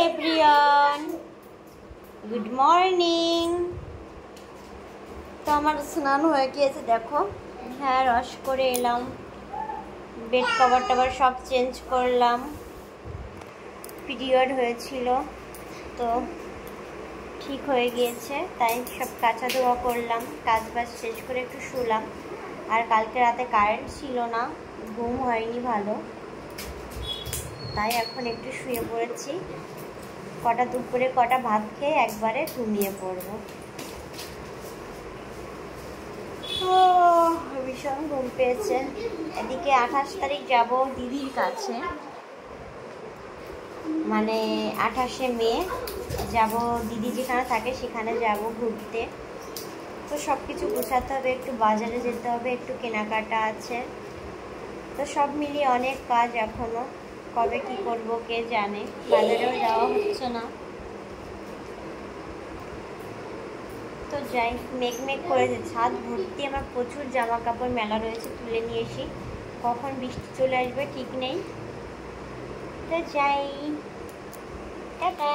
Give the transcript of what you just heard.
Everyone, good morning. তো আমার স্নান হয়ে গিয়েছে, দেখো। হ্যাঁ, রস করে এলাম, বেড কভার টভার সব চেঞ্জ করলাম। পিরিয়ড হয়েছিল তো ঠিক হয়ে গিয়েছে, তাই সব কাঁচা ধোয়া করলাম। কাজ বাজ শেষ করে একটু শুলাম। আর কালকে রাতে কারেন্ট ছিল না, ঘুম হয়নি ভালো, তাই এখন একটু শুয়ে পড়েছি। দুপুরে কটা ভাত খেয়ে একবারে ঘুমিয়ে পড়বো। ভীষণ ঘুম পেয়েছে। এদিকে 28 তারিখ যাব দিদির কাছে, মানে 28শে মে যাব, দিদি যেখানে থাকে সেখানে যাব ঘুরতে। তো সব কিছু গোছাতে হবে, একটু বাজারে যেতে হবে, একটু কেনাকাটা আছে। তো সব মিলিয়ে অনেক কাজ এখনো, কবে কি করব কে জানে। বাজারেও যাওয়া হচ্ছে না। তো যাই, মেঘ করেছে, ছাদ ভর্তি আমার প্রচুর জামা কাপড় মেলা রয়েছে, তুলে নিয়ে এসি। কখন বৃষ্টি চলে আসবে ঠিক নেই। তো যাই, টাটা।